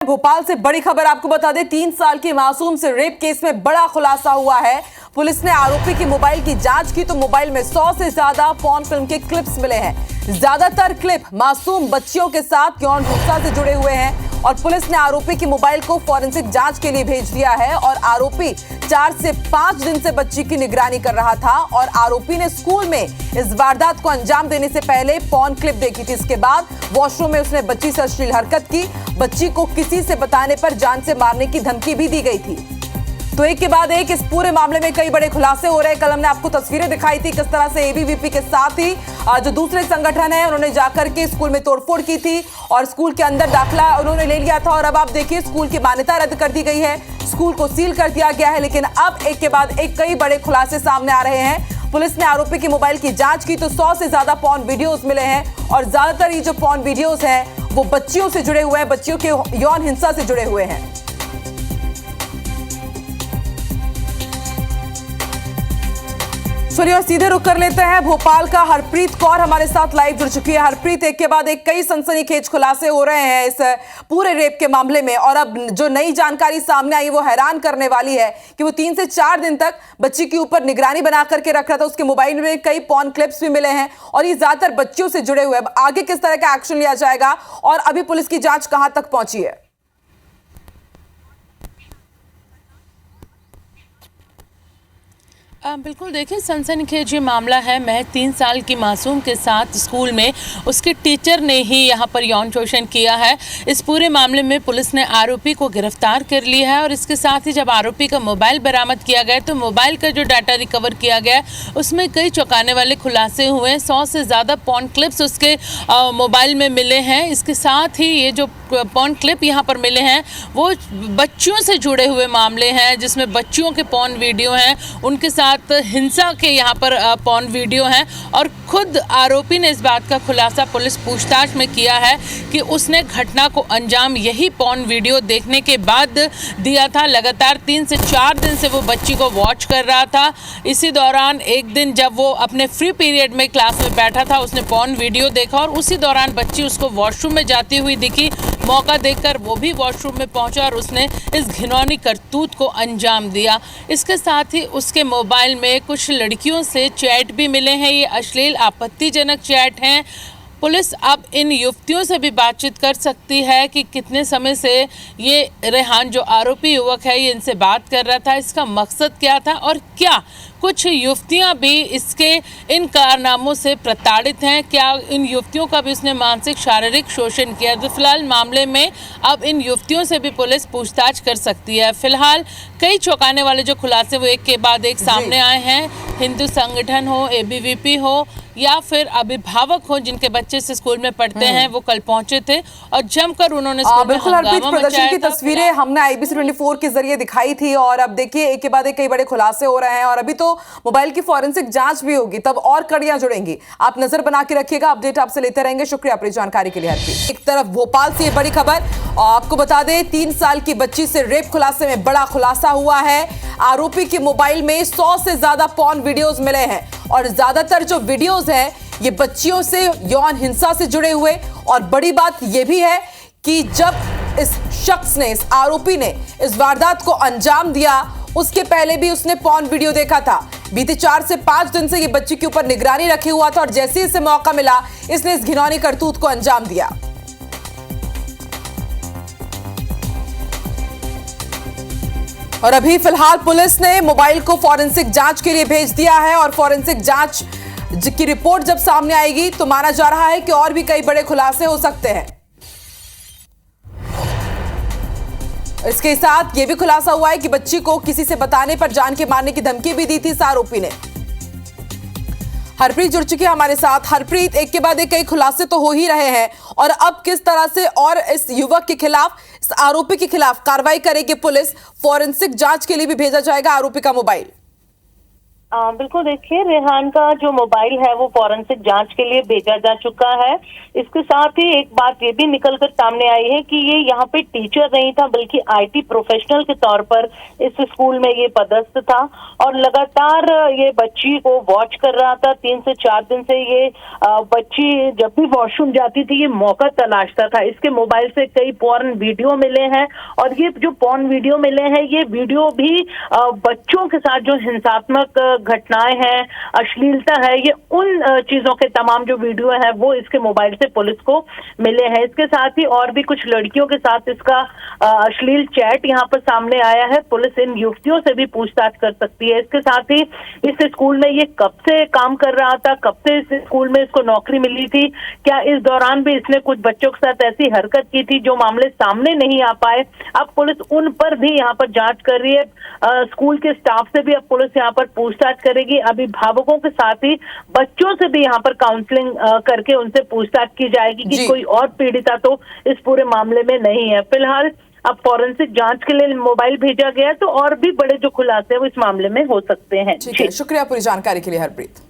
भोपाल से बड़ी खबर आपको बता दें, 3 साल की मासूम से रेप केस में बड़ा खुलासा हुआ है। पुलिस ने आरोपी की मोबाइल की जांच की तो मोबाइल में 100 से ज्यादा पॉर्न फिल्म के क्लिप्स मिले हैं। ज्यादातर क्लिप मासूम बच्चियों के साथ यौन हिंसा से जुड़े हुए हैं और पुलिस ने आरोपी की मोबाइल को फॉरेंसिक जांच के लिए भेज दिया है। और आरोपी 4 से 5 दिन से बच्ची की निगरानी कर रहा था और आरोपी ने स्कूल में इस वारदात को अंजाम देने से पहले पॉर्न क्लिप देखी थी। इसके बाद वॉशरूम में उसने बच्ची से अश्लील हरकत की। बच्ची को किसी से बताने पर जान से मारने की धमकी भी दी गई थी। तो एक के बाद एक इस पूरे मामले में कई बड़े खुलासे हो रहे हैं। कल हमने आपको तस्वीरें दिखाई थी किस तरह से एबीवीपी के साथ ही जो दूसरे संगठन है उन्होंने जाकर के स्कूल में तोड़फोड़ की थी और स्कूल के अंदर दाखिला उन्होंने ले लिया था। और अब आप देखिए स्कूल की मान्यता रद्द कर दी गई है, स्कूल को सील कर दिया गया है। लेकिन अब एक के बाद एक कई बड़े खुलासे सामने आ रहे हैं। पुलिस ने आरोपी की मोबाइल की जांच की तो 100 से ज्यादा पॉर्न वीडियोस मिले हैं और ज्यादातर ये जो पॉर्न वीडियोस हैं वो बच्चियों से जुड़े हुए हैं, बच्चियों के यौन हिंसा से जुड़े हुए हैं। चलिए और सीधे रुक कर लेते हैं। भोपाल का हरप्रीत कौर हमारे साथ लाइव जुड़ चुकी है। हरप्रीत, एक के बाद एक कई सनसनीखेज खुलासे हो रहे हैं इस पूरे रेप के मामले में और अब जो नई जानकारी सामने आई वो हैरान करने वाली है कि वो 3 से 4 दिन तक बच्ची के ऊपर निगरानी बना करके रख रहा था। उसके मोबाइल में कई पॉर्न क्लिप्स भी मिले हैं और ये ज्यादातर बच्चियों से जुड़े हुए हैं। आगे किस तरह का एक्शन लिया जाएगा और अभी पुलिस की जांच कहां तक पहुंची है? बिल्कुल, देखिए सनसनीखेज ये मामला है। महज 3 साल की मासूम के साथ स्कूल में उसके टीचर ने ही यहाँ पर यौन शोषण किया है। इस पूरे मामले में पुलिस ने आरोपी को गिरफ्तार कर लिया है और इसके साथ ही जब आरोपी का मोबाइल बरामद किया गया तो मोबाइल का जो डाटा रिकवर किया गया उसमें कई चौंकाने वाले खुलासे हुए हैं। 100 से ज़्यादा पॉर्न क्लिप्स उसके मोबाइल में मिले हैं। इसके साथ ही ये जो पॉर्न क्लिप यहाँ पर मिले हैं वो बच्चियों से जुड़े हुए मामले हैं, जिसमें बच्चियों के पॉर्न वीडियो हैं, उनके साथ हिंसा के यहाँ पर पॉर्न वीडियो हैं। और खुद आरोपी ने इस बात का खुलासा पुलिस पूछताछ में किया है कि उसने घटना को अंजाम यही पॉर्न वीडियो देखने के बाद दिया था। लगातार 3 से 4 दिन से वो बच्ची को वॉच कर रहा था। इसी दौरान एक दिन जब वो अपने फ्री पीरियड में क्लास में बैठा था उसने पॉर्न वीडियो देखा और उसी दौरान बच्ची उसको वॉशरूम में जाती हुई दिखी। मौका देखकर वो भी वॉशरूम में पहुंचा और उसने इस घिनौनी करतूत को अंजाम दिया। इसके साथ ही उसके मोबाइल में कुछ लड़कियों से चैट भी मिले हैं। ये अश्लील आपत्तिजनक चैट हैं। पुलिस अब इन युवतियों से भी बातचीत कर सकती है कि कितने समय से ये रेहान जो आरोपी युवक है ये इनसे बात कर रहा था, इसका मकसद क्या था और क्या कुछ युवतियां भी इसके इन कारनामों से प्रताड़ित हैं, क्या इन युवतियों का भी उसने मानसिक शारीरिक शोषण किया। तो फिलहाल मामले में अब इन युवतियों से भी पुलिस पूछताछ कर सकती है। फिलहाल कई चौंकाने वाले जो खुलासे वो एक के बाद एक सामने आए हैं। हिंदू संगठन हो, एबीवीपी हो या फिर अभिभावक हो जिनके बच्चे से स्कूल में पढ़ते हैं वो कल पहुंचे थे और जमकर उन्होंने बिल्कुल हरप्रीत, प्रदर्शन की तस्वीरें हमने IBC 24 के जरिए दिखाई थी और अब देखिए एक के बाद एक कई बड़े खुलासे हो रहे हैं और अभी तो मोबाइल की फॉरेंसिक जांच भी होगी, तब और कड़ियां जुड़ेंगी। आप नजर बना के रखिएगा, अपडेट आपसे लेते रहेंगे। शुक्रिया अपनी जानकारी के लिए हरप्रीत। एक तरफ भोपाल से बड़ी खबर और आपको बता दें 3 साल की बच्ची से रेप खुलासे में बड़ा खुलासा हुआ है। आरोपी के मोबाइल में 100 से ज्यादा पॉर्न वीडियोस मिले हैं और ज्यादातर जो वीडियोस हैं ये बच्चियों से यौन हिंसा से जुड़े हुए। और बड़ी बात यह भी है कि जब इस शख्स ने, इस आरोपी ने इस वारदात को अंजाम दिया उसके पहले भी उसने पॉर्न वीडियो देखा था। बीते 4 से 5 दिन से ये बच्ची के ऊपर निगरानी रखे हुआ था और जैसे ही इसे मौका मिला इसने इस घिनौनी करतूत को अंजाम दिया। और अभी फिलहाल पुलिस ने मोबाइल को फॉरेंसिक जांच के लिए भेज दिया है और फॉरेंसिक जांच की रिपोर्ट जब सामने आएगी तो माना जा रहा है कि और भी कई बड़े खुलासे हो सकते हैं। इसके साथ यह भी खुलासा हुआ है कि बच्ची को किसी से बताने पर जान के मारने की धमकी भी दी थी इस आरोपी ने। हरप्रीत जुड़ चुकी है हमारे साथ। हरप्रीत, एक के बाद एक कई खुलासे तो हो ही रहे हैं और अब किस तरह से और इस युवक के खिलाफ, इस आरोपी के खिलाफ कार्रवाई करेगी पुलिस? फॉरेंसिक जांच के लिए भी भेजा जाएगा आरोपी का मोबाइल। बिल्कुल, देखिए रेहान का जो मोबाइल है वो फॉरेंसिक जांच के लिए भेजा जा चुका है। इसके साथ ही एक बात ये भी निकलकर सामने आई है कि ये यहाँ पे टीचर नहीं था बल्कि आईटी प्रोफेशनल के तौर पर इस स्कूल में ये पदस्थ था और लगातार ये बच्ची को वॉच कर रहा था। 3 से 4 दिन से ये बच्ची जब भी वॉशरूम जाती थी ये मौका तलाशता था। इसके मोबाइल से कई पॉर्न वीडियो मिले हैं और ये जो पॉर्न वीडियो मिले हैं ये वीडियो भी बच्चों के साथ जो हिंसात्मक घटनाएं हैं, अश्लीलता है, ये उन चीजों के तमाम जो वीडियो है वो इसके मोबाइल से पुलिस को मिले हैं। इसके साथ ही और भी कुछ लड़कियों के साथ इसका अश्लील चैट यहाँ पर सामने आया है। पुलिस इन युवतियों से भी पूछताछ कर सकती है। इसके साथ ही इस स्कूल में ये कब से काम कर रहा था, कब से इस स्कूल में इसको नौकरी मिली थी, क्या इस दौरान भी इसने कुछ बच्चों के साथ ऐसी हरकत की थी जो मामले सामने नहीं आ पाए। अब पुलिस उन पर भी यहाँ पर जांच कर रही है। स्कूल के स्टाफ से भी अब पुलिस यहाँ पर पूछताछ करेगी। अभिभावकों के साथ ही बच्चों से भी यहाँ पर काउंसलिंग करके उनसे पूछताछ की जाएगी कि कोई और पीड़िता तो इस पूरे मामले में नहीं है। फिलहाल अब फॉरेंसिक जांच के लिए मोबाइल भेजा गया तो और भी बड़े जो खुलासे हैं वो इस मामले में हो सकते हैं। ठीक है, शुक्रिया पूरी जानकारी के लिए हरप्रीत।